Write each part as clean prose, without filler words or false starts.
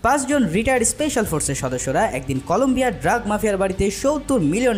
5 জন retired special ফোর্সের সদস্যরা একদিন কলম্বিয়ার ড্রাগ মাফিয়ার বাড়িতে $70 মিলিয়ন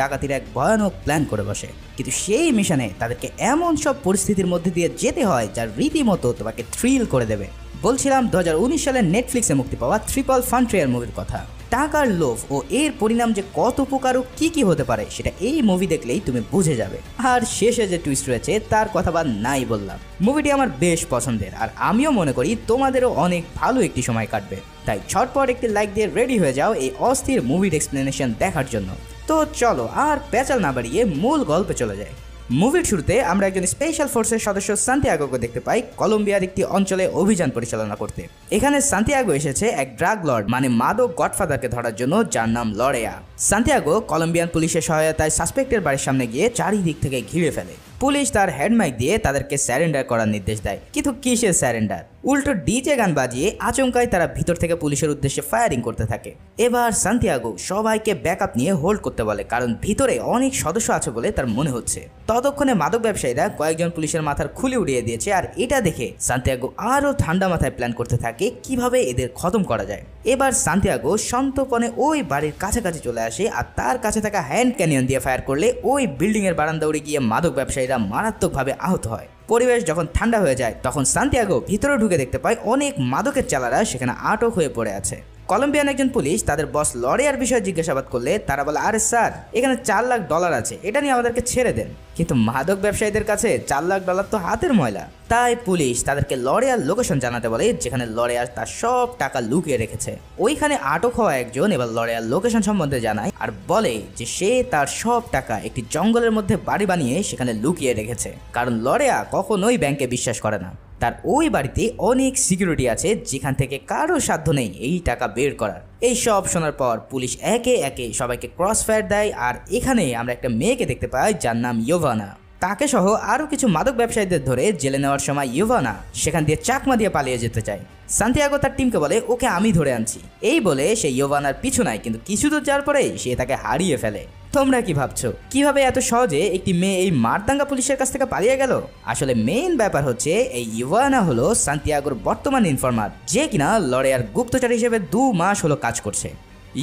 ডাকাতির এক ভয়ানক প্ল্যান করে বসে। কিন্তু সেই মিশনে তাদেরকে এমন সব পরিস্থিতির মধ্যে দিয়ে যেতে হয় যা রীতিমতো তোমাকে থ্রিল করে দেবে। বলছিলাম 2019 সালে নেটফ্লিক্সে মুক্তি পাওয়া ট্রিপল ফান্ট্রিয়ার মুভির কথা। টাকার লোভ ও এর পরিণাম যে কত প্রকার ও কি হতে পারে সেটা এই মুভি দেখলেই তুমি বুঝে যাবে। আর শেষে যে টুইস্ট রয়েছে তার কথা বা নাই বললাম। মুভিটি আমার বেশ পছন্দের, আর আমিও মনে করি তোমাদেরও অনেক ভালো একটি সময় কাটবে। তাই ঝটপট একটি লাইক দিয়ে রেডি হয়ে যাও এই অস্থির মুভির এক্সপ্লেনেশন দেখার জন্য। তো চলো আর পেঁচাল না বাড়িয়ে মূল গল্পে চলে যায়। মুভির শুরুতে আমরা একজন স্পেশাল ফোর্সের সদস্য সান্তিয়াগোকে দেখতে পাই কলম্বিয়ার একটি অঞ্চলে অভিযান পরিচালনা করতে। এখানে সান্তিয়াগো এসেছে এক ড্রাগ লর্ড মানে মাদক গডফাদারকে ধরার জন্য, যার নাম লরেয়া। সান্তিয়াগো কলম্বিয়ান পুলিশের সহায়তায় সাসপেক্টের বাড়ির সামনে গিয়ে চারিদিক থেকে ঘিরে ফেলে। পুলিশ তার হেডমাইক দিয়ে তাদেরকে স্যারেন্ডার করার নির্দেশ দেয়, কিন্তু কিসের স্যারেন্ডার? উল্টো ডিজে গান বাজিয়ে আচমকায় তারা ভিতর থেকে পুলিশের উদ্দেশ্যে ফায়ারিং করতে থাকে। এবার সান্তিয়াগো সবাইকে ব্যাকআপ নিয়ে হোল্ড করতে বলে, কারণ ভিতরে অনেক সদস্য আছে বলে তার মনে হচ্ছে। ততক্ষণে মাদক ব্যবসায়ীরা কয়েকজন পুলিশের মাথার খুলি উড়িয়ে দিয়েছে, আর এটা দেখে সান্তিয়াগো আরও ঠান্ডা মাথায় প্ল্যান করতে থাকে কিভাবে এদের খতম করা যায়। এবার সান্তিয়াগো সন্তপনে ওই বাড়ির কাছাকাছি চলে আসে, আর তার কাছে থাকা হ্যান্ড ক্যানিয়ন দিয়ে ফায়ার করলে ওই বিল্ডিং এর বারান্দা উড়ে গিয়ে মাদক ব্যবসায়ীরা মারাত্মকভাবে আহত হয়। পরিবেশ যখন ঠান্ডা হয়ে যায় তখন সান্তিয়াগো ভিতরে ঢুকে দেখতে পায় অনেক মাদকের চালারা সেখানে আটক হয়ে পড়ে আছে। কলম্বিয়ান একজন পুলিশ তাদের বস লরেয়ার বিষয়ে জিজ্ঞাসাবাদ করলে তারা বলে, আরে স্যার, এখানে $4 লাখ আছে, এটা নিয়ে আমাদেরকে ছেড়ে দেন। কিন্তু মাদক ব্যবসায়ীদের কাছে $4 লাখ তো হাতের ময়লা। তাই পুলিশ তাদেরকে লরেয়ার লোকেশন জানাতে বলে, যেখানে লরেয়ার তার সব টাকা লুকিয়ে রেখেছে। ওইখানে আটক হওয়া একজন এবার লরেয়ার লোকেশন সম্বন্ধে জানায় আর বলে যে সে তার সব টাকা একটি জঙ্গলের মধ্যে বাড়ি বানিয়ে সেখানে লুকিয়ে রেখেছে, কারণ লরেয়া কখনোই ব্যাংকে বিশ্বাস করে না। তার ওই বাড়িতে অনেক সিকিউরিটি আছে যেখান থেকে কারো সাধ্য নেই এই টাকা বের করার। এই সব শোনার পর পুলিশ একে একে সবাইকে ক্রস ফায়ার দেয়, আর এখানে আমরা একটা মেয়েকে দেখতে পাই যার নাম ইয়োভানা। তাকে সহ আরও কিছু মাদক ব্যবসায়ীদের ধরে জেলে নেওয়ার সময় ইয়োভানা সেখান দিয়ে চাকমা দিয়ে পালিয়ে যেতে চায়। সান্তিয়াগো তার টিমকে বলে, ওকে আমি ধরে আনছি। এই বলে সে ইয়োভানার পিছু নেয়, কিন্তু কিছু দূর যাওয়ার পরেই সে তাকে হারিয়ে ফেলে। তোমরা কি ভাবছো কিভাবে এত সহজে একটি মেয়ে এই মারদাঙ্গা পুলিশের কাছ থেকে পালিয়ে গেল? আসলে মেইন ব্যাপার হচ্ছে এই ইয়োভানা হলো সান্তিয়াগোর বর্তমান ইনফরমার, যে কিনা লরেয়ার গুপ্তচর হিসেবে 2 মাস হলো কাজ করছে।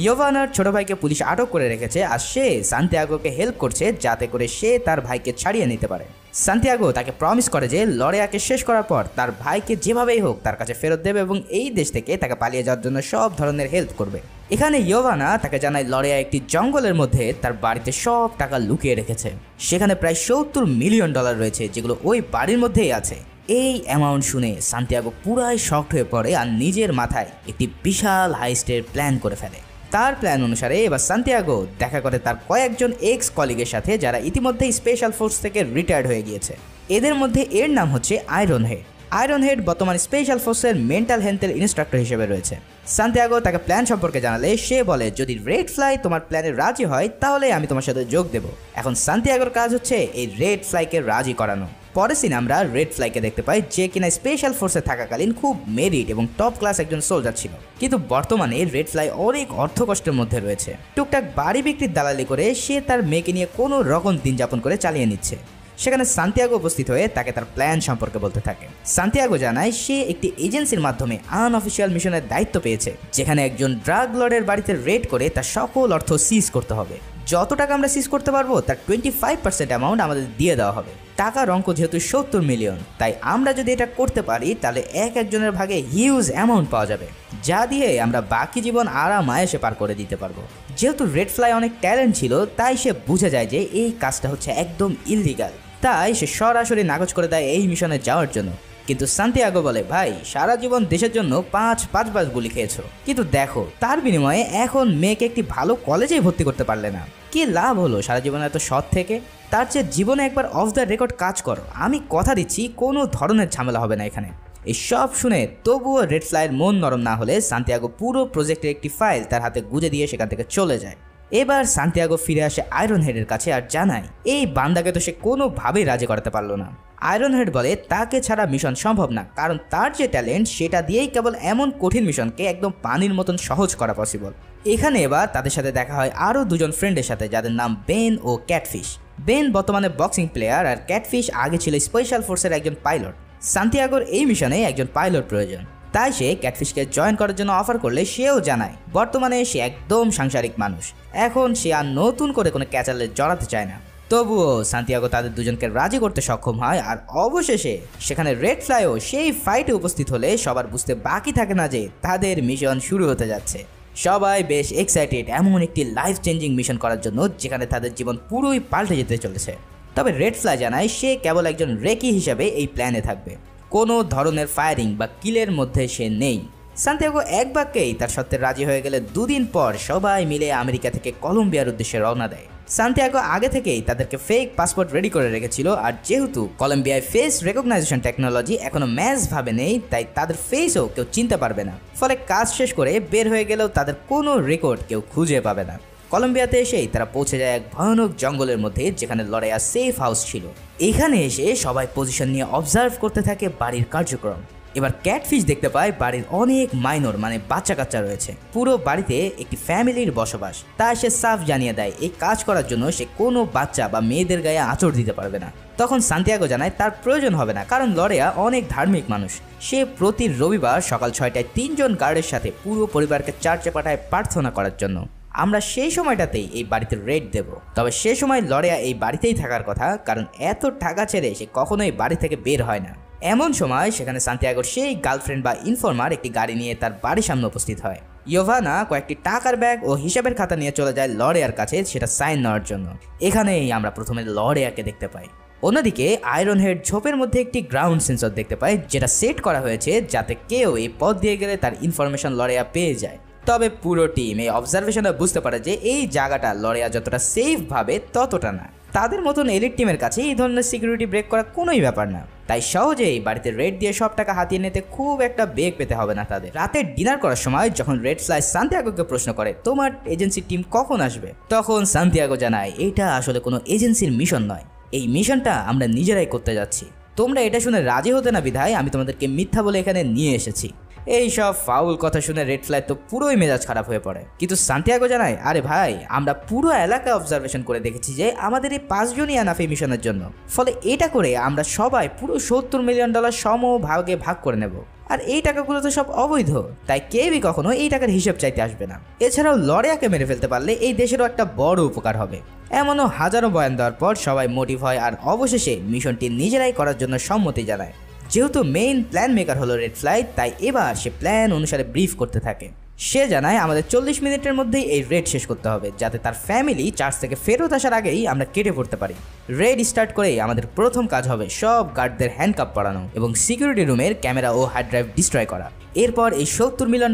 ইয়োভানার ছোট ভাইকে পুলিশ আটক করে রেখেছে, আর সে সান্তিয়াগোকে হেল্প করছে যাতে করে সে তার ভাইকে ছাড়িয়ে নিতে পারে। সান্তিয়াগো তাকে প্রমিস করে যে লরেয়াকে শেষ করার পর তার ভাইকে যেভাবেই হোক তার কাছে ফেরত দেবে এবং এই দেশ থেকে তাকে পালিয়ে যাওয়ার জন্য সব ধরনের হেল্প করবে। এখানে ইয়োভানা তাকে জানায় লরেয়া একটি জঙ্গলের মধ্যে তার বাড়িতে সব টাকা লুকিয়ে রেখেছে। সেখানে প্রায় $70 মিলিয়ন রয়েছে, যেগুলো ওই বাড়ির মধ্যেই আছে। এই অ্যামাউন্ট শুনে সান্তিয়াগো পুরাই শকড হয়ে পড়ে আর নিজের মাথায় একটি বিশাল হাইস্টের প্ল্যান করে ফেলে। তার প্ল্যান অনুসারে এবার সান্তিয়াগো দেখা করে তার কয়েকজন এক্স কলিগের সাথে যারা ইতিমধ্যেই স্পেশাল ফোর্স থেকে রিটায়ার্ড হয়ে গিয়েছে। এদের মধ্যে এর নাম হচ্ছে আয়রন হেড। আয়রন হেড বর্তমানে স্পেশাল ফোর্সের মেন্টাল হেলথের ইনস্ট্রাক্টর হিসেবে রয়েছে। সান্তিয়াগো তাকে প্ল্যান সম্পর্কে জানালে সে বলে, যদি রেড ফ্লাই তোমার প্ল্যানে রাজি হয় তাহলে আমি তোমার সাথে যোগ দেব। এখন সান্তিয়াগোর কাজ হচ্ছে এই রেড ফ্লাইকে রাজি করানো। পরের সিনে আমরা রেড ফ্লাইকে দেখতে পাই, যে কিনা স্পেশাল ফোর্সে থাকাকালীন খুব মেরিট এবং টপ ক্লাস একজন সোলজার ছিল, কিন্তু বর্তমানে রেড ফ্লাই অনেক অর্থ কষ্টের মধ্যে রয়েছে। টুকটাক বাড়ি বিক্রির দালালি করে সে তার মেয়েকে নিয়ে কোনো রকম দিন যাপন করে চালিয়ে নিচ্ছে। সেখানে সান্তিয়াগো উপস্থিত হয়ে তাকে তার প্ল্যান সম্পর্কে বলতে থাকে। সান্তিয়াগো জানায় সে একটি এজেন্সির মাধ্যমে আনঅফিসিয়াল মিশনের দায়িত্ব পেয়েছে, যেখানে একজন ড্রাগ লর্ডের বাড়িতে রেড করে তার সকল অর্থ সিজ করতে হবে। যত টাকা আমরা সিজ করতে পারবো তার 25% অ্যামাউন্ট আমাদের দিয়ে দেওয়া হবে। টাকার অঙ্ক যেহেতু 70 মিলিয়ন, তাই আমরা যদি এটা করতে পারি তাহলে একজনের ভাগে হিউজ অ্যামাউন্ট পাওয়া যাবে, যা দিয়ে আমরা বাকি জীবন আরামায়েসে পার করে দিতে পারবো। যেহেতু রেড ফ্লাই অনেক ট্যালেন্ট ছিল, তাই সে বুঝে যায় যে এই কাজটা হচ্ছে একদম ইললিগাল, তাই সে সরাসরি নাকচ করে দেয় এই মিশনে যাওয়ার জন্য। কিন্তু সান্তিয়াগো বলে, ভাই সারা জীবন দেশের জন্য 5 গুলি খেয়েছো, কিন্তু দেখো তার বিনিময়ে এখন মেয়েকে একটি ভালো কলেজেই ভর্তি করতে পারলে না, কি লাভ হলো সারা জীবন এত সৎ থেকে? তার চেয়ে জীবনে একবার অফ দ্য রেকর্ড কাজ করো, আমি কথা দিচ্ছি কোনো ধরনের ঝামেলা হবে না এখানে। এই সব শুনে তবুও রেড ফ্লাইয়ের মন নরম না হলে সান্তিয়াগো পুরো প্রজেক্টের একটি ফাইল তার হাতে গুজে দিয়ে সেখান থেকে চলে যায়। এবার সান্তিয়াগো ফিরে আসে আয়রন হেডের কাছে আর জানায় এই বান্দাকে তো সে কোনোভাবেই রাজি করাতে পারলো না। আয়রন হেড বলে তাকে ছাড়া মিশন সম্ভব না, কারণ তার যে ট্যালেন্ট সেটা দিয়েই কেবল এমন কঠিন মিশনকে একদম পানির মতন সহজ করা পসিবল। এখানে এবার তাদের সাথে দেখা হয় আরও 2 জন ফ্রেন্ডের সাথে, যাদের নাম বেন ও ক্যাটফিশ। বেন বর্তমানে বক্সিং প্লেয়ার, আর ক্যাটফিশ আগে ছিল স্পেশাল ফোর্সের একজন পাইলট। সান্তিয়াগোর এই মিশনে একজন পাইলট প্রয়োজন। তাই সে ক্যাটফিশকে জয়েন করার জন্য অফার করলে সেও জানায় বর্তমানে সে একদম সাংসারিক মানুষ, এখন সে আর নতুন করে কোনো ক্যাচালে জড়াতে চায় না। তবুও সান্তিয়াগো তাদের দুজনকে রাজি করতে সক্ষম হয়, আর অবশেষে সেখানে রেড ফ্লাইও সেই ফাইটে উপস্থিত হলে সবার বুঝতে বাকি থাকে না যে তাদের মিশন শুরু হতে যাচ্ছে। সবাই বেশ এক্সাইটেড এমন একটি লাইফ চেঞ্জিং মিশন করার জন্য যেখানে তাদের জীবন পুরোই পাল্টে যেতে চলেছে। তবে রেড ফ্লাই জানায় সে কেবল একজন রেকি হিসাবে এই প্ল্যানে থাকবে, কোনো ধরনের ফায়ারিং বা কিলের মধ্যে সে নেই। সান্তিয়াগো এক বাক্যেই তার সত্ত্বে রাজি হয়ে গেলে 2 দিন পর সবাই মিলে আমেরিকা থেকে কলম্বিয়ার উদ্দেশ্যে রওনা দেয়। সান্তিয়াগো আগে থেকেই তাদেরকে ফেক পাসপোর্ট রেডি করে রেখেছিল, আর যেহেতু কলম্বিয়ায় ফেস রেকগনাইজেশন টেকনোলজি এখনো ম্যাচ ভাবে নেই, তাই তাদের ফেসও কেউ চিনতে পারবে না। ফলে কাজ শেষ করে বের হয়ে গেলেও তাদের কোনো রেকর্ড কেউ খুঁজে পাবে না। কলম্বিয়াতে এসেই তারা পৌঁছে যায় এক ভয়ানক জঙ্গলের মধ্যে যেখানে লড়াইয়া সেফ হাউস ছিল। এখানে এসে সবাই পজিশন নিয়ে অবজার্ভ করতে থাকে বাড়ির কার্যক্রম। এবার ক্যাটফিশ দেখতে পায় বাড়ির অনেক মাইনর মানে বাচ্চা কাচ্চা রয়েছে, পুরো বাড়িতে একটি ফ্যামিলির বসবাস। তাই সে সাফ জানিয়ে দেয় এই কাজ করার জন্য সে কোনো বাচ্চা বা মেয়েদের গায়ে আঁচড় দিতে পারবে না। তখন সান্তিয়াগো জানায় তার প্রয়োজন হবে না, কারণ লরেয়া অনেক ধার্মিক মানুষ। সে প্রতি রবিবার সকাল 6টায় 3 জন গার্ডের সাথে পুরো পরিবারকে চার্চে পাঠায় প্রার্থনা করার জন্য। আমরা সেই সময়টাতেই এই বাড়িতে রেড দেব। তবে সে সময় লরেয়া এই বাড়িতেই থাকার কথা, কারণ এত টাকা ছেড়ে সে কখনোই বাড়ি থেকে বের হয় না। এমন সময় সেখানে সান্তিয়াগোর সেই গার্লফ্রেন্ড বা ইনফর্মার একটি গাড়ি নিয়ে তার বাড়ির সামনে উপস্থিত হয়। ইয়োভানা কয়েকটি টাকার ব্যাগ ও হিসাবের খাতা নিয়ে চলে যায় লরেয়ার কাছে সেটা সাইন নেওয়ার জন্য। এখানেই আমরা প্রথমে লরেয়াকে দেখতে পাই। অন্যদিকে আয়রন হেড ঝোপের মধ্যে একটি গ্রাউন্ড সেন্সর দেখতে পায়, যেটা সেট করা হয়েছে যাতে কেউ এই পথ দিয়ে গেলে তার ইনফরমেশন লরেয়া পেয়ে যায়। তবে পুরো টিম এই অবজারভেশনে বুঝতে পারে যে এই জায়গাটা লরেয়া যতটা সেফ ভাবে ততটা না। তাদের মতন এলিট টিমের কাছে এই ধরনের সিকিউরিটি ব্রেক করা কোনোই ব্যাপার না, তাই সহজেই বাড়িতে রেড দিয়ে সব টাকা হাতিয়ে নিতে খুব একটা বেগ পেতে হবে না তাদের। রাতে ডিনার করার সময় যখন রেড ফ্লাই সান্তিয়াগোকে প্রশ্ন করে তোমার এজেন্সির টিম কখন আসবে, তখন সান্তিয়াগো জানায় এটা আসলে কোনো এজেন্সির মিশন নয়, এই মিশনটা আমরা নিজেরাই করতে যাচ্ছি। তোমরা এটা শুনে রাজি হতে না বিধায় আমি তোমাদেরকে মিথ্যা বলে এখানে নিয়ে এসেছি। এই সব ফাউল কথা শুনে রেড ফ্লাই তো পুরোই মেজাজ খারাপ হয়ে পড়ে, কিন্তু সান্তিয়াগো জানায় আরে ভাই আমরা পুরো এলাকা অবজারভেশন করে দেখেছি যে আমাদের এই 5 জনই এনাফ এই মিশনের জন্য। ফলে এটা করে আমরা সবাই পুরো $70 মিলিয়ন সমভাগে ভাগ করে নেব, আর এই টাকাগুলো তো সব অবৈধ, তাই কেউই কখনো এই টাকার হিসেব চাইতে আসবে না। এছাড়াও লরেয়াকে মেরে ফেলতে পারলে এই দেশেরও একটা বড় উপকার হবে। এমনও হাজারো বয়ান দেওয়ার পর সবাই মোটিভ হয়, আর অবশেষে মিশনটি নিজেরাই করার জন্য সম্মতি জানায়। যেহেতু মেইন প্ল্যান মেকার হলো রেড ফ্লাই, তাই এবার সে প্ল্যান অনুসারে ব্রিফ করতে থাকে। সে জানায় আমাদের 40 মিনিটের মধ্যেই এই রেড শেষ করতে হবে, যাতে তার ফ্যামিলি চার্চ থেকে ফেরত আসার আগেই আমরা কেটে পড়তে পারি। রেড স্টার্ট করেই আমাদের প্রথম কাজ হবে সব গার্ডদের হ্যান্ডকাপ পরানো এবং সিকিউরিটি রুমের ক্যামেরা ও হার্ড ড্রাইভ ডিস্ট্রয় করা। এরপর এই $70 মিলিয়ন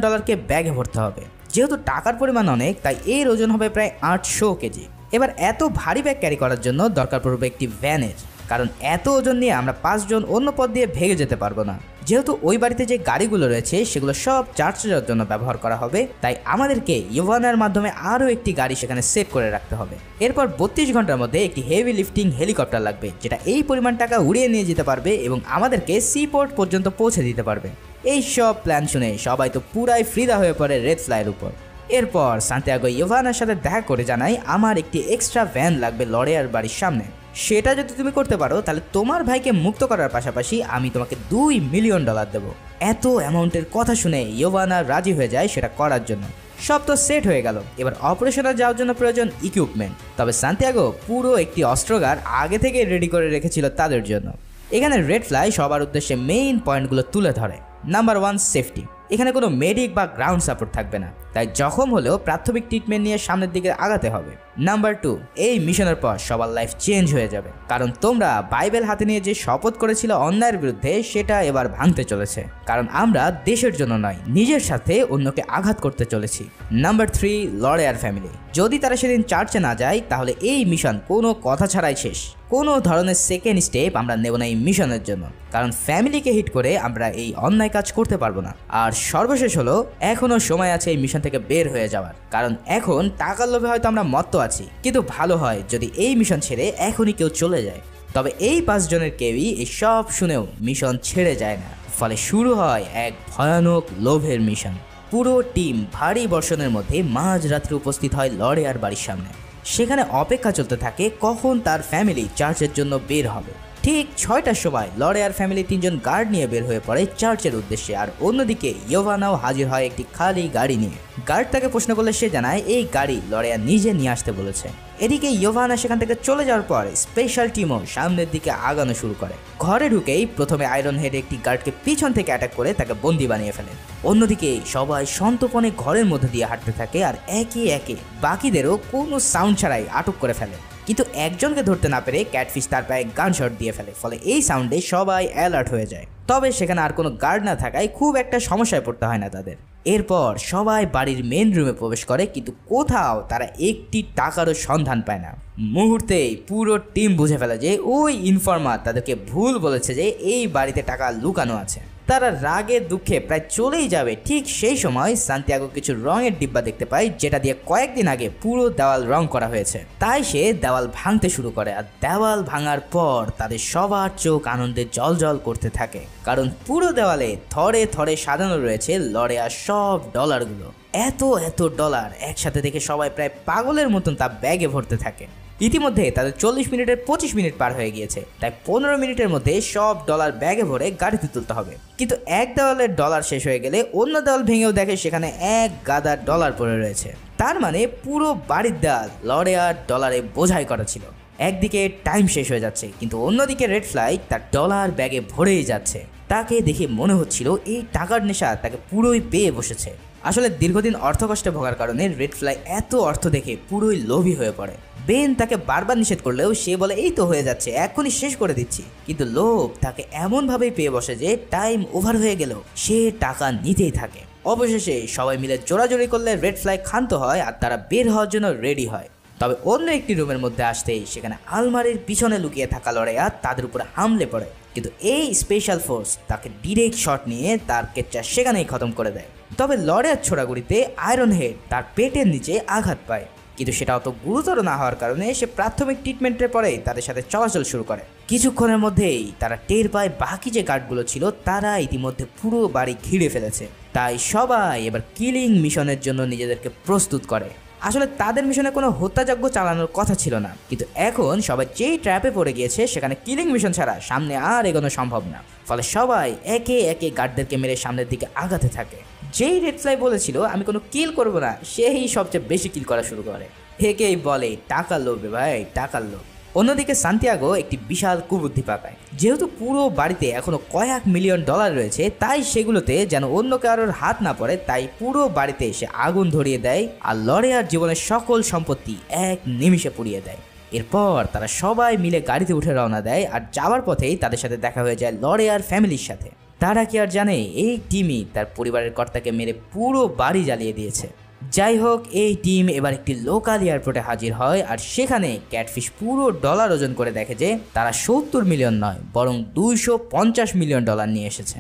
ব্যাগে ভরতে হবে। যেহেতু টাকার পরিমাণ অনেক, তাই এর ওজন হবে প্রায় 800 কেজি। এবার এত ভারী ব্যাগ ক্যারি করার জন্য দরকার পড়বে একটি ভ্যানের, কারণ এত ওজন নিয়ে আমরা 5 জন অন্য পথ দিয়ে ভেঙে যেতে পারবো না। যেহেতু ওই বাড়িতে যে গাড়িগুলো রয়েছে সেগুলো সব চার্জ যাওয়ার জন্য ব্যবহার করা হবে, তাই আমাদেরকে ইয়োভানার মাধ্যমে আরও একটি গাড়ি সেখানে সেট করে রাখতে হবে। এরপর 32 ঘন্টার মধ্যে একটি হেভি লিফটিং হেলিকপ্টার লাগবে, যেটা এই পরিমাণ টাকা উড়িয়ে নিয়ে যেতে পারবে এবং আমাদেরকে সি পোর্ট পর্যন্ত পৌঁছে দিতে পারবে। এই সব প্ল্যান শুনে সবাই তো পুরাই ফ্রিদা হয়ে পড়ে রেড ফ্লাইয়ের উপর। এরপর সান্তিয়াগো ইয়োভানার সাথে দেখা করে জানাই আমার একটি এক্সট্রা ভ্যান লাগবে লরেয়ার বাড়ির সামনে। সেটা যদি তুমি করতে পারো তাহলে তোমার ভাইকে মুক্ত করার পাশাপাশি আমি তোমাকে $2 মিলিয়ন দেবো। এত অ্যামাউন্টের কথা শুনে ইয়োভানা রাজি হয়ে যায় সেটা করার জন্য। সব তো সেট হয়ে গেল, এবার অপারেশনে যাওয়ার জন্য প্রয়োজন ইকুইপমেন্ট। তবে সান্তিয়াগো পুরো একটি অস্ত্রাগার আগে থেকে রেডি করে রেখেছিল তাদের জন্য। এখানে রেড ফ্লাই সবার উদ্দেশ্যে মেইন পয়েন্টগুলো তুলে ধরে। Number 1 safety. এখানে কোনো মেডিক বা গ্রাউন্ড সাপোর্ট থাকবে না, তাই জখম হলেও প্রাথমিক ট্রিটমেন্ট নিয়ে সামনের দিকে আগাতে হবে। নাম্বার 2, এই মিশনের পর সবার লাইফ চেঞ্জ হয়ে যাবে, কারণ তোমরা বাইবেল হাতে নিয়ে যে শপথ করেছিল অন্যায়ের বিরুদ্ধে সেটা এবার ভাঙতে চলেছে, কারণ আমরা দেশের জন্য নয় নিজের সাথে অন্যকে আঘাত করতে চলেছি। নাম্বার 3, লরেয়ার ফ্যামিলি। যদি তারা সেদিন চার্চে না যায় তাহলে এই মিশন কোনো কথা ছাড়াই শেষ। কোনো ধরনের সেকেন্ড স্টেপ আমরা নেব না এই মিশনের জন্য, কারণ ফ্যামিলিকে হিট করে আমরা এই অন্যায় কাজ করতে পারবো না। আর সর্বশেষ হলো এখনো সময় আছে এই মিশন থেকে বের হয়ে যাওয়ার, কারণ এখন টাকার লোভে হয়তো আমরা মত্ত আছি, কিন্তু ভালো হয় যদি এই মিশন ছেড়ে এখনই কেউ চলে যায়। তবে এই 5 জনের কেউই এই সব শুনেও মিশন ছেড়ে যায় না, ফলে শুরু হয় এক ভয়ানক লোভের মিশন। পুরো টিম ভারী বর্ষণের মধ্যে মাঝরাত্রে উপস্থিত হয় লরেয়ার বাড়ির সামনে। সেখানে অপেক্ষা চলতে থাকে কখন তার ফ্যামিলি চার্চের জন্য বের হবে। ঠিক 6টার সময় লরে আর ফ্যামিলি 3জন গার্ড নিয়ে বের হয়ে পড়ে চার্চের উদ্দেশ্যে, আর অন্যদিকে ইয়োভানাও হাজির হয় একটি খালি গাড়ি নিয়ে। গার্ড তাকে প্রশ্ন করলে সে জানায় এই গাড়ি লরেয়া নিজে নিয়ে আসতে বলেছে। এদিকে ইয়োভানা সেখান থেকে চলে যাওয়ার পর স্পেশাল টিমও সামনের দিকে আগানো শুরু করে। ঘরে ঢুকেই প্রথমে আয়রন হেড একটি গার্ডকে পিছন থেকে অ্যাটাক করে তাকে বন্দি বানিয়ে ফেলে। অন্যদিকে সবাই সন্তর্পণে ঘরের মধ্যে দিয়ে হাঁটতে থাকে আর একে একে বাকিদেরও কোনো সাউন্ড ছাড়াই আটক করে ফেলে। কিন্তু একজনকে ধরতে না পেরে ক্যাটফিশ তার পায়ে গানশট দিয়ে ফেলে, ফলে এই সাউন্ডে সবাই অ্যালার্ট হয়ে যায়। তবে সেখানে আর কোনো গার্ড না থাকায় খুব একটা সমস্যায় পড়তে হয় না তাদের। এরপর সবাই বাড়ির মেন রুমে প্রবেশ করে, কিন্তু কোথাও তারা একটি টাকারও সন্ধান পায় না। মুহূর্তেই পুরো টিম বুঝে ফেলে যে ওই ইনফর্মার তাদেরকে ভুল বলেছে যে এই বাড়িতে টাকা লুকানো আছে। তারা রাগে দুঃখে প্রায় চলেই যাবে, ঠিক সেই সময় সান্তিয়াগো কিছু রঙের ডিব্বা দেখতে পায় যেটা দিয়ে কয়েকদিন আগে পুরো দেওয়াল রং করা হয়েছে। তাই সে দেওয়াল ভাঙতে শুরু করে, আর দেওয়াল ভাঙার পর তাদের সবার চোখ আনন্দে জলজল করতে থাকে, কারণ পুরো দেওয়ালে থরে থরে সাজানো রয়েছে লরেয়ার সব ডলারগুলো। এত এত ডলার একসাথে দেখে সবাই প্রায় পাগলের মতন তা ব্যাগে ভরতে থাকে। ইতিমধ্যে তাদের 40 মিনিটের 25 মিনিট পার হয়ে গিয়েছে, তাই 15 মিনিটের মধ্যে সব ডলার ব্যাগে ভরে গাড়িতে তুলতে হবে। কিন্তু এক দেওয়ালের ডলার শেষ হয়ে গেলে অন্য দেওয়াল ভেঙেও দেখে সেখানে এক গাদা ডলার পড়ে রয়েছে। তার মানে পুরো বাড়ির দেওয়াল লরেয়ার ডলারে বোঝাই করা ছিল। একদিকে টাইম শেষ হয়ে যাচ্ছে, কিন্তু অন্যদিকে রেড ফ্লাই তার ডলার ব্যাগে ভরেই যাচ্ছে। তাকে দেখে মনে হচ্ছিল এই টাকার নেশা তাকে পুরোই পেয়ে বসেছে। আসলে দীর্ঘদিন অর্থকষ্টে ভোগার কারণে রেড ফ্লাই এত অর্থ দেখে পুরোই লোভী হয়ে পড়ে। বেন তাকে বারবার নিষেধ করলেও সে বলে এই তো হয়ে যাচ্ছে, এখনই শেষ করে দিচ্ছি। কিন্তু লোভ তাকে এমনভাবেই পেয়ে বসে যে টাইম ওভার হয়ে গেল সে টাকা নিতেই থাকে। অবশেষে সবাই মিলে জোরাজোরি করলে রেড ফ্লাই ক্ষান্ত হয় আর তারা বের হওয়ার জন্য রেডি হয়। তবে অন্য একটি রুমের মধ্যে আসতেই সেখানে আলমারির পিছনে লুকিয়ে থাকা লরেয়া তাদের উপরে হামলে পড়ে, কিন্তু এই স্পেশাল ফোর্স তাকে ডিরেক্ট শট নিয়ে তার কেচ্চা সেখানেই খতম করে দেয়। তবে লরেয়ার ছোড়াগুড়িতে আয়রন হেড তার পেটের নিচে আঘাত পায়, কিন্তু সেটা অত গুরুতর না হওয়ার কারণে সে প্রাথমিক ট্রিটমেন্টের পরে তাদের সাথে চলাচল শুরু করে। কিছুক্ষণের মধ্যেই তারা টের পায় বাকি যে গার্ডগুলো ছিল তারা ইতিমধ্যে পুরো বাড়ি ঘিরে ফেলেছে। তাই সবাই এবার কিলিং মিশনের জন্য নিজেদেরকে প্রস্তুত করে। আসলে তাদের মিশনে কোনো হত্যাযজ্ঞ চালানোর কথা ছিল না, কিন্তু এখন সবাই যেই ট্র্যাপে পড়ে গিয়েছে সেখানে কিলিং মিশন ছাড়া সামনে আর এগোনো সম্ভব না। ফলে সবাই একে একে গার্ডদেরকে মেরে সামনের দিকে আগাতে থাকে। যেই রেড ফ্লাই বলেছিল আমি কোনো কিল করব না, সেই সবচেয়ে বেশি কিল করা শুরু করে। একেই বলে টাকার লোভে ভাই, টাকার লোভ। অন্যদিকে সান্তিয়াগো একটি বিশাল কুবুদ্ধি পাকায়। যেহেতু পুরো বাড়িতে এখনো কয়েক মিলিয়ন ডলার রয়েছে, তাই সেগুলোতে যেন অন্য কারোর হাত না পড়ে, তাই পুরো বাড়িতে এসে আগুন ধরিয়ে দেয় আর লরেয়ার জীবনের সকল সম্পত্তি এক নিমিষে পুড়িয়ে দেয়। এরপর তারা সবাই মিলে গাড়িতে উঠে রওনা দেয়, আর যাওয়ার পথেই তাদের সাথে দেখা হয়ে যায় লরেয়ার ফ্যামিলির সাথে। তারা কি আর জানে এই টিমই তার পরিবারের কর্তাকে মেরে পুরো বাড়ি জ্বালিয়ে দিয়েছে। যাই হোক, এই টিম এবার একটি লোকাল এয়ারপোর্টে হাজির হয়, আর সেখানে ক্যাটফিশ পুরো ডলার ওজন করে দেখে যে তারা 70 মিলিয়ন নয় বরং 250 মিলিয়ন ডলার নিয়ে এসেছে।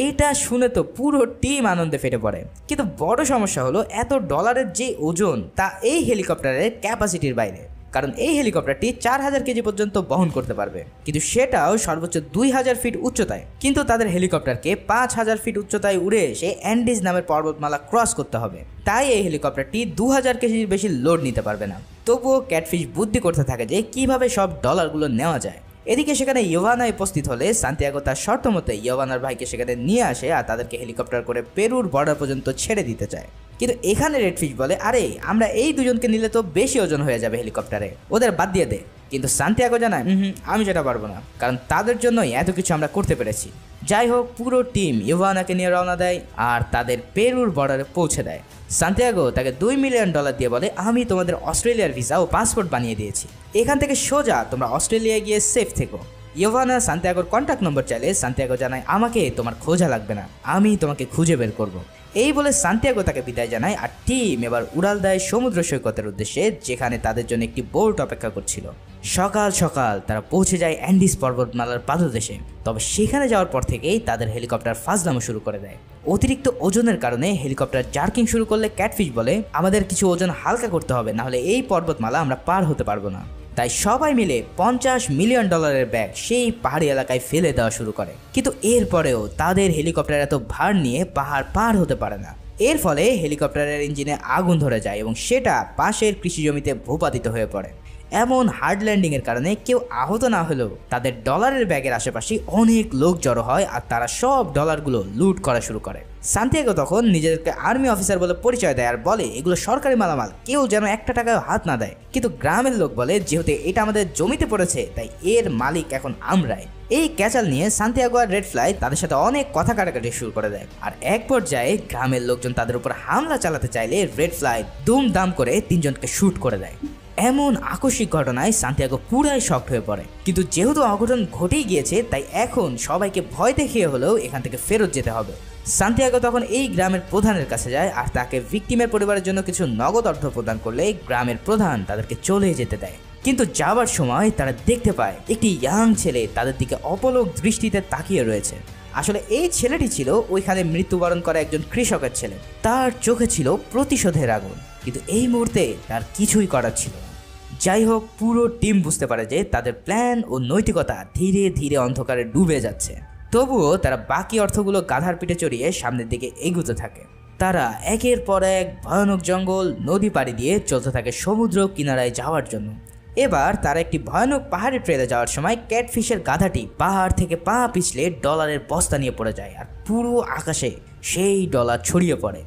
এটা শুনে তো পুরো টিম আনন্দে ফেটে পড়ে, কিন্তু বড় সমস্যা হলো এত ডলারের যে ওজন তা এই হেলিকপ্টারের ক্যাপাসিটির বাইরে, কারণ এই হেলিকপ্টারটি 4000 কেজি পর্যন্ত বহন করতে পারবে, কিন্তু সেটাও সর্বোচ্চ 2000 ফিট উচ্চতায়। কিন্তু তাদের হেলিকপ্টারকে 5000 ফিট উচ্চতায় উড়ে এসে অ্যান্ডিজ নামের পর্বতমালা ক্রস করতে হবে, তাই এই হেলিকপ্টারটি 2000 কেজির বেশি লোড নিতে পারবে না। তবুও ক্যাটফিশ বুদ্ধি করতে থাকে যে কিভাবে সব ডলারগুলো নেওয়া যায়। এদিকে সেখানে ইয়োভানা উপস্থিত হলে সান্তিয়াগো তার শর্ত মতে ইয়োভানার ভাইকে সেখানে নিয়ে আসে আর তাদেরকে হেলিকপ্টার করে পেরুর বর্ডার পর্যন্ত ছেড়ে দিতে চায়। কিন্তু এখানে রেডফিশ বলে আরে আমরা এই দুজনকে নিলে তো বেশি ওজন হয়ে যাবে হেলিকপ্টারে, ওদের বাদ দিয়ে দে। কিন্তু সান্তিয়াগো জানায় আমি সেটা পারবো না, কারণ তাদের জন্যই এত কিছু আমরা করতে পেরেছি। যাই হোক, পুরো টিম ইয়োভানাকে নিয়ে রওনা দেয় আর তাদের পেরুর বর্ডারে পৌঁছে দেয়। সান্তিয়াগো তাকে $2 মিলিয়ন দিয়ে বলে আমি তোমাদের অস্ট্রেলিয়ার ভিসা ও পাসপোর্ট বানিয়ে দিয়েছি, এখান থেকে সোজা তোমরা অস্ট্রেলিয়ায় গিয়ে সেফ থেকো। ইয়োভানা সান্তিয়াগোর কন্ট্যাক্ট নম্বর চাইলে সান্তিয়াগো জানায় আমাকে তোমার খোঁজা লাগবে না, আমি তোমাকে খুঁজে বের করব। এই বলে সান্তিয়াগো তাকে বিদায় জানায় আর টিম এবার উড়াল দেয় সমুদ্র সৈকতের উদ্দেশ্যে, যেখানে তাদের জন্য একটি বোট অপেক্ষা করছিল। সকাল সকাল তারা পৌঁছে যায় অ্যান্ডিজ পর্বতমালার পাদদেশে। তবে সেখানে যাওয়ার পর থেকেই তাদের হেলিকপ্টার ফাজলামো শুরু করে দেয়। অতিরিক্ত ওজনের কারণে হেলিকপ্টার জার্কিং শুরু করলে ক্যাটফিশ বলে আমাদের কিছু ওজন হালকা করতে হবে, নাহলে এই পর্বতমালা আমরা পার হতে পারবো না। তাই সবাই মিলে $50 মিলিয়ন ব্যাগ সেই পাহাড়ি এলাকায় ফেলে দেওয়া শুরু করে। কিন্তু এরপরেও তাদের হেলিকপ্টার এত ভার নিয়ে পাহাড় পার হতে পারে না। এর ফলে হেলিকপ্টারের ইঞ্জিনে আগুন ধরে যায় এবং সেটা পাশের কৃষি জমিতে ভূপাতিত হয়ে পড়ে। এমন হার্ড ল্যান্ডিং এর কারণে কেউ আহত না হলেও তাদের ডলারের ব্যাগের আশেপাশে অনেক লোক জড়ো হয় আর তারা সব ডলারগুলো লুট করা শুরু করে। সান্তিয়াগো তখন নিজেদেরকে আর্মি অফিসার বলে পরিচয় দেয় আর বলে এগুলো সরকারি মালামাল, কেউ যেন একটা টাকায় হাত না দেয়। কিন্তু গ্রামের লোক বলে যেহেতু এটা আমাদের জমিতে পড়েছে তাই এর মালিক এখন আমরাই। এই ক্যাচাল নিয়ে সান্তিয়াগো আর রেড ফ্লাই তাদের সাথে অনেক কথা কাটাকাটি শুরু করে দেয় আর এক পর্যায়ে গ্রামের লোকজন তাদের উপর হামলা চালাতে চাইলে রেড ফ্লাই দুমদাম করে তিনজনকে শুট করে দেয়। এমন আকস্মিক ঘটনায় সান্তিয়াগো পুরাই শকড হয়ে পড়ে, কিন্তু যেহেতু অঘটন ঘটেই গিয়েছে তাই এখন সবাইকে ভয় দেখিয়ে হলেও এখান থেকে ফেরত যেতে হবে। সান্তিয়াগো তখন এই গ্রামের প্রধানের কাছে যায় আর তাকে ভিকটিমের পরিবারের জন্য কিছু নগদ অর্থ প্রদান করলে গ্রামের প্রধান তাদেরকে চলে যেতে দেয়। কিন্তু যাবার সময় তারা দেখতে পায় একটি ইয়াং ছেলে তাদের দিকে অপলক দৃষ্টিতে তাকিয়ে রয়েছে। আসলে এই ছেলেটি ছিল ওইখানে মৃত্যুবরণ করা একজন কৃষকের ছেলে। তার চোখে ছিল প্রতিশোধের আগুন, কিন্তু এই মুহূর্তে তার কিছুই করার ছিল না। যাই হোক, পুরো টিম বুঝতে পারে যে তাদের প্ল্যান ও নৈতিকতা ধীরে ধীরে অন্ধকারে ডুবে যাচ্ছে। তবুও তারা বাকি অর্থগুলো গাধার পিঠে চড়িয়ে সামনের দিকে এগুতে থাকে। তারা একের পর এক ভয়ানক জঙ্গল নদী পাড়ি দিয়ে চলতে থাকে সমুদ্র কিনারায় যাওয়ার জন্য। এবার তারা একটি ভয়ানক পাহাড়ি ট্রেলে যাওয়ার সময় ক্যাটফিশের গাধাটি পাহাড় থেকে পা পিছলে ডলারের বস্তা নিয়ে পড়ে যায় আর পুরো আকাশে সেই ডলার ছড়িয়ে পড়ে।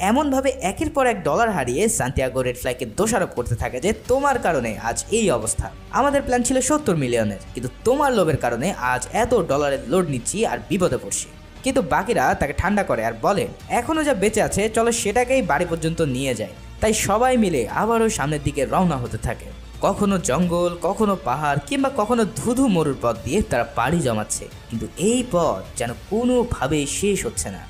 এমনভাবে একের পর এক ডলার হারিয়ে সান্তিয়াগো রেড ফ্লাইকে দোষারোপ করতে থাকে যে তোমার কারণে আজ এই অবস্থা। আমাদের প্ল্যান ছিল 70 মিলিয়নের, কিন্তু তোমার লোভের কারণে আজ এত ডলারের লোড নিচ্ছি আর বিপদে পড়ছি। কিন্তু বাকিরা তাকে ঠান্ডা করে আর বলে এখনো যা বেঁচে আছে চলো সেটাকেই বাড়ি পর্যন্ত নিয়ে যায়। তাই সবাই মিলে আবারও সামনের দিকে রওনা হতে থাকে। কখনো জঙ্গল, কখনো পাহাড় কিংবা কখনো ধুধু মরুর পথ দিয়ে তারা পাড়ি জমাচ্ছে, কিন্তু এই পথ যেন কোনোভাবেই শেষ হচ্ছে না।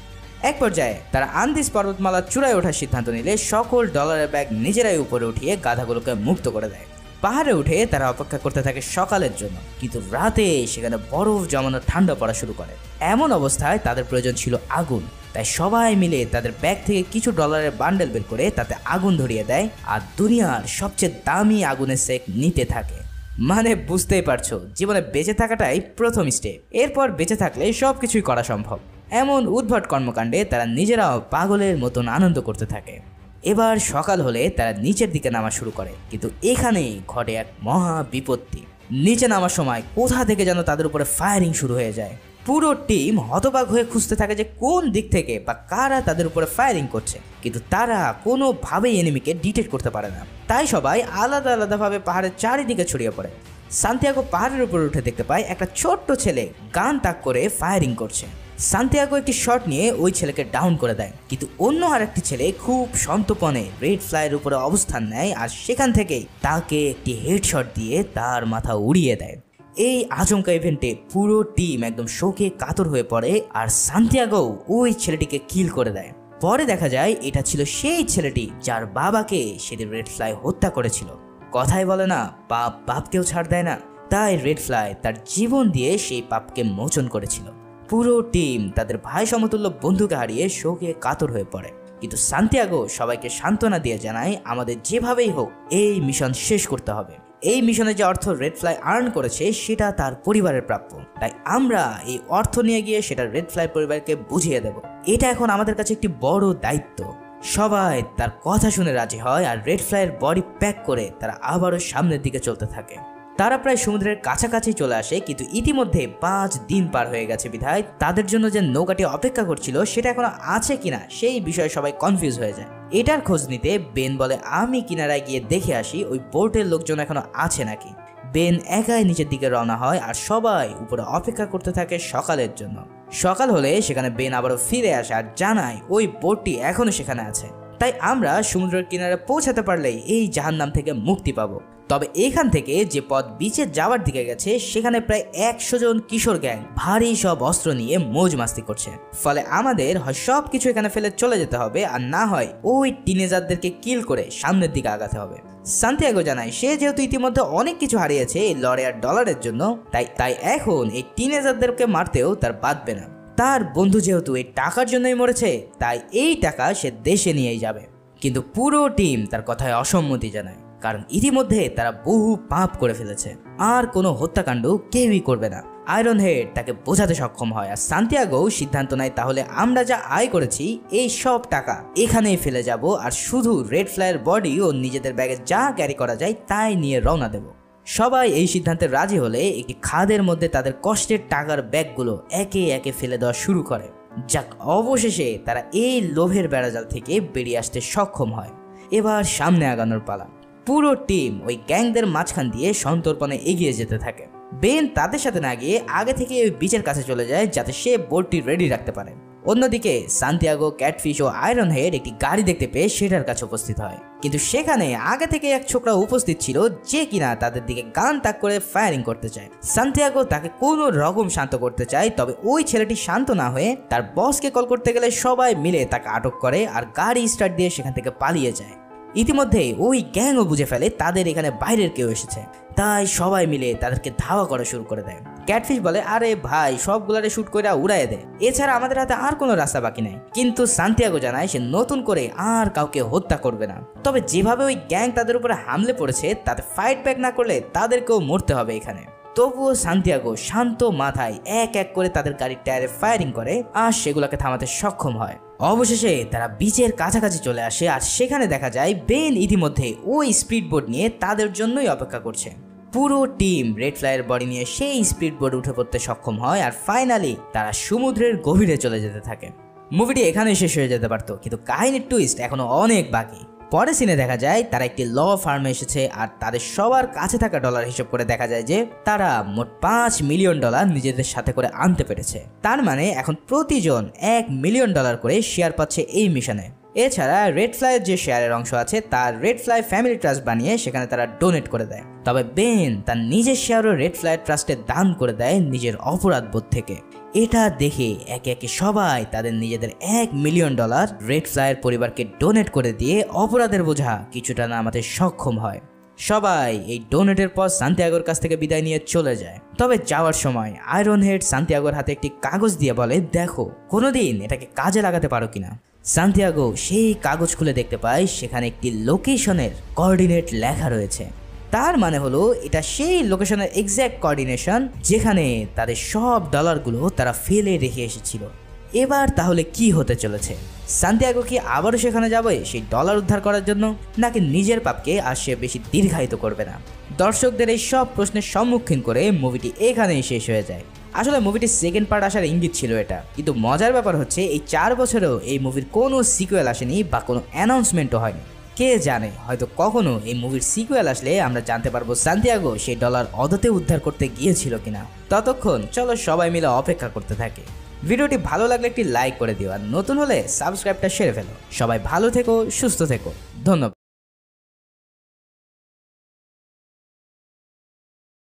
এক পর্যায়ে তারা আন্দিজ পর্বতমালার চূড়ায় ওঠার সিদ্ধান্ত নিলে সকল ডলারের ব্যাগ নিজেরাই উপরে উঠিয়ে গাধাগুলোকে মুক্ত করে দেয়। পাহাড়ে উঠে তারা অপেক্ষা করতে থাকে সকালের জন্য, কিন্তু রাতে সেখানে বরফ জমানো ঠান্ডা পড়া শুরু করে। এমন অবস্থায় তাদের প্রয়োজন ছিল আগুন, তাই সবাই মিলে তাদের ব্যাগ থেকে কিছু ডলারের বান্ডেল বের করে তাতে আগুন ধরিয়ে দেয় আর দুনিয়ার সবচেয়ে দামি আগুনের সেক নিতে থাকে। মানে বুঝতেই পারছো, জীবনে বেঁচে থাকাটাই প্রথম স্টেপ, এরপর বেঁচে থাকলে সবকিছুই করা সম্ভব। এমন উদ্ভট কর্মকাণ্ডে তারা নিজেরাও পাগলের মতন আনন্দ করতে থাকে। এবার সকাল হলে তারা নিচের দিকে নামা শুরু করে, কিন্তু এখানেই ঘটে এক মহা বিপত্তি। নিচে নামার সময় কোথা থেকে যেন তাদের উপরে ফায়ারিং শুরু হয়ে যায়। পুরো টিম হতবাক হয়ে খুঁজতে থাকে যে কোন দিক থেকে বা কারা তাদের উপরে ফায়ারিং করছে, কিন্তু তারা কোনোভাবেই এনিমিকে ডিটেক্ট করতে পারে না। তাই সবাই আলাদা আলাদাভাবে পাহাড়ের চারিদিকে ছড়িয়ে পড়ে। সান্তিয়াগো পাহাড়ের উপরে উঠে দেখতে পায় একটা ছোট্ট ছেলে গান তাক করে ফায়ারিং করছে। সান্তিয়াগো একটি শট নিয়ে ওই ছেলেকে ডাউন করে দেয়, কিন্তু অন্য আরেকটি ছেলে খুব সন্তর্পণে রেড ফ্লাইয়ের উপরে অবস্থান নেয় আর সেখান থেকেই তাকে একটি হেডশট দিয়ে তার মাথা উড়িয়ে দেয়। এই আচমকা ইভেন্টে পুরো টিম একদম শোকে কাতর হয়ে পড়ে আর সান্তিয়াগো ওই ছেলেটিকে কিল করে দেয়। পরে দেখা যায় এটা ছিল সেই ছেলেটি যার বাবাকে সেদিন রেড ফ্লাই হত্যা করেছিল। কথাই বলে না, পাপ পাপকেও ছাড় দেয় না। তাই রেড ফ্লাই তার জীবন দিয়ে সেই পাপকে মোচন করেছিল। পুরো টিম তাদের ভাই সমতুল্য বন্ধুকে হারিয়ে শোকে কাতর হয়ে পড়ে, কিন্তু সান্তিয়াগো সবাইকে সান্ত্বনা দিয়ে জানায় আমাদের যেভাবেই হোক এই মিশন শেষ করতে হবে। এই মিশনে যে অর্থ রেড ফ্লাই আর্ন করেছে সেটা তার পরিবারের প্রাপ্য, তাই আমরা এই অর্থ নিয়ে গিয়ে সেটা রেড ফ্লাই পরিবারকে বুঝিয়ে দেব। এটা এখন আমাদের কাছে একটি বড় দায়িত্ব। সবাই তার কথা শুনে রাজি হয় আর রেড ফ্লাইয়ের বডি প্যাক করে তারা আবারও সামনের দিকে চলতে থাকে। তারা প্রায় সমুদ্রের কাছাকাছি চলে আসে, কিন্তু ইতিমধ্যে 5 দিন পার হয়ে গেছে বিধায় তাদের জন্য যে নৌকাটি অপেক্ষা করছিল সেটা এখনো আছে কিনা সেই বিষয়ে সবাই কনফিউজ হয়ে যায়। এটার খোঁজ নিতে বেন বলে আমি কিনারায় গিয়ে দেখে আসি ওই বোটের লোকজন এখনো আছে নাকি। বেন একাই নিচের দিকে রওনা হয় আর সবাই উপরে অপেক্ষা করতে থাকে সকালের জন্য। সকাল হলে সেখানে বেন আবারও ফিরে আসে আর জানায় ওই বোটটি এখনো সেখানে আছে। তাই আমরা সমুদ্রের কিনারে পৌঁছাতে পারলেই এই জাহান্নাম থেকে মুক্তি পাবো। তবে এখান থেকে যে পথ বিচে যাওয়ার দিকে গেছে সেখানে প্রায় 100 জন কিশোর গ্যাং ভারী সব অস্ত্র নিয়ে মৌজ মাস্তি করছে। ফলে আমাদের হয় সব কিছু এখানে ফেলে চলে যেতে হবে, আর না হয় ওই টিনেজারদেরকে কিল করে সামনের দিকে আগাতে হবে। সান্তিয়াগো জানায় সে যেহেতু ইতিমধ্যে অনেক কিছু হারিয়েছে এই লড়াই আর ডলারের জন্য, তাই এখন এই টিনেজারদেরকে মারতেও তার বাঁধবে না। তার বন্ধু যেহেতু এই টাকার জন্যই মরেছে, তাই এই টাকা সে দেশে নিয়েই যাবে। কিন্তু পুরো টিম তার কথায় অসম্মতি জানায়, কারণ ইতিমধ্যে তারা বহু পাপ করে ফেলেছে, আর কোনো হত্যাকাণ্ড কেউই করবে না। আয়রন হেড তাকে বোঝাতে সক্ষম হয় আর সান্তিয়াগো সিদ্ধান্ত নেয় তাহলে আমরা যা আয় করেছি এই সব টাকা এখানেই ফেলে যাব আর শুধু রেড ফ্লাইয়ের বডি ও নিজেদের ব্যাগে যা ক্যারি করা যায় তাই নিয়ে রওনা দেব। সবাই এই সিদ্ধান্তে রাজি হলে একটি খাদের মধ্যে তাদের কষ্টের টাকার ব্যাগগুলো একে একে ফেলে দেওয়া শুরু করে। যাক, অবশেষে তারা এই লোভের বেড়াজাল থেকে বেরিয়ে আসতে সক্ষম হয়। এবার সামনে আগানোর পালা। পুরো টিম ওই গ্যাংদের মাঝখান দিয়ে সন্তর্পণে এগিয়ে যেতে থাকে। বেন তাদের সাথে না গিয়ে আগে থেকে ওই বিচের কাছে চলে যায় যাতে সে বোটটি রেডি রাখতে পারে। অন্যদিকে সান্তিয়াগো, ক্যাটফিশ ও আয়রন হেড একটি গাড়ি দেখতে পেয়ে সেটার কাছে উপস্থিত হয়, কিন্তু সেখানে আগে থেকে এক ছোকরা উপস্থিত ছিল যে কিনা তাদের দিকে গান তাক করে ফায়ারিং করতে চায়। সান্তিয়াগো তাকে কোনো রকম শান্ত করতে চায়, তবে ওই ছেলেটি শান্ত না হয়ে তার বসকে কল করতে গেলে সবাই মিলে তাকে আটক করে আর গাড়ি স্টার্ট দিয়ে সেখান থেকে পালিয়ে যায়। ইতিমধ্যে ওই গ্যাংও বুঝে ফেলে তাদের এখানে বাইরের কেউ এসেছে, তাই সবাই মিলে তাদেরকে ধাওয়া করা শুরু করে দেয়। ক্যাটফিশ বলে, আরে ভাই, সবগুলারে শুট করে উড়াই দেয়, এছাড়া আমাদের হাতে আর কোনো রাস্তা বাকি নেই। কিন্তু সান্তিয়াগো জানায় সে নতুন করে আর কাউকে হত্যা করবে না, তবে যেভাবে ওই গ্যাং তাদের উপরে হামলে পড়েছে তাতে ফাইট ব্যাক না করলে তাদেরকেও মরতে হবে এখানে। তবুও সান্তিয়াগো শান্ত মাথায় এক এক করে তাদের গাড়ির টায়ারে ফায়ারিং করে আর সেগুলোকে থামাতে সক্ষম হয়। অবশেষে তারা বিচের কাছাকাছি চলে আসে আর সেখানে দেখা যায় বেন ইতিমধ্যে ওই স্পিড বোট নিয়ে তাদের জন্যই অপেক্ষা করছে। পুরো টিম রেড ফ্লাইয়ের বডি নিয়ে সেই স্পিড বোট উঠে পড়তে সক্ষম হয় আর ফাইনালি তারা সমুদ্রের গভীরে চলে যেতে থাকে। মুভিটি এখানে শেষ হয়ে যেতে পারতো, কিন্তু কাহিনীর টুইস্ট এখনো অনেক বাকি। পরে সিনে দেখা যায় তারা একটি ল ফার্মে এসেছে আর তাদের সবার কাছে থাকা ডলার হিসেব করে দেখা যায় যে তারা মোট $5 মিলিয়ন নিজেদের সাথে করে আনতে পেরেছে। তার মানে এখন প্রতিজন $1 মিলিয়ন করে শেয়ার পাচ্ছে এই মিশনে। এছাড়া রেড ফ্লাইয়ের যে শেয়ারের অংশ আছে তার রেড ফ্লাই ফ্যামিলি ট্রাস্ট বানিয়ে সেখানে তারা ডোনেট করে দেয়। তবে বেন তার নিজের শেয়ারও রেড ফ্লাইয়ের ট্রাস্টে দান করে দেয় নিজের অপরাধ বোধ থেকে। এটা দেখে একে একে সবাই তাদের নিজেদের $1 মিলিয়ন রেড ফ্লাইয়ের পরিবারকে ডোনেট করে দিয়ে অপরাধের বোঝা কিছুটা নামাতে সক্ষম হয়। সবাই এই ডোনেটের পর সান্তিয়াগোর কাছ থেকে বিদায় নিয়ে চলে যায়। তবে যাওয়ার সময় আয়রন হেড সান্তিয়াগোর হাতে একটি কাগজ দিয়ে বলে, দেখো কোনোদিন এটাকে কাজে লাগাতে পারো কিনা। সান্তিয়াগো সেই কাগজ খুলে দেখতে পায় সেখানে একটি লোকেশনের কোঅর্ডিনেট লেখা রয়েছে। তার মানে হলো এটা সেই লোকেশনের এক্স্যাক্ট কোঅর্ডিনেশন যেখানে তাদের সব ডলারগুলো তারা ফেলে রেখে এসেছিল। এবার তাহলে কি হতে চলেছে? সান্তিয়াগো কি আবারও সেখানে যাবে সেই ডলার উদ্ধার করার জন্য, নাকি নিজের পাপকে আর সে বেশি দীর্ঘায়িত করবে না? দর্শকদের এই সব প্রশ্নের সম্মুখীন করে মুভিটি এখানেই শেষ হয়ে যায়। আসলে মুভিটির সেকেন্ড পার্ট আসার ইঙ্গিত ছিল এটা, কিন্তু মজার ব্যাপার হচ্ছে এই 4 বছরেও এই মুভির কোনো সিকুয়েল আসেনি বা কোনো অ্যানাউন্সমেন্টও হয়নি। কে জানে, হয়তো কখনো এই মুভির সিকুয়েল আসলে আমরা জানতে পারবো সান্তিয়াগো সেই ডলার অদতে উদ্ধার করতে গিয়েছিল কিনা। ততক্ষণ চলো সবাই মিলে অপেক্ষা করতে থাকি। ভিডিওটি ভালো লাগলে একটি লাইক করে দিও আর নতুন হলে সাবস্ক্রাইবটা সেরে ফেলো। সবাই ভালো থেকো, সুস্থ থেকো, ধন্যবাদ।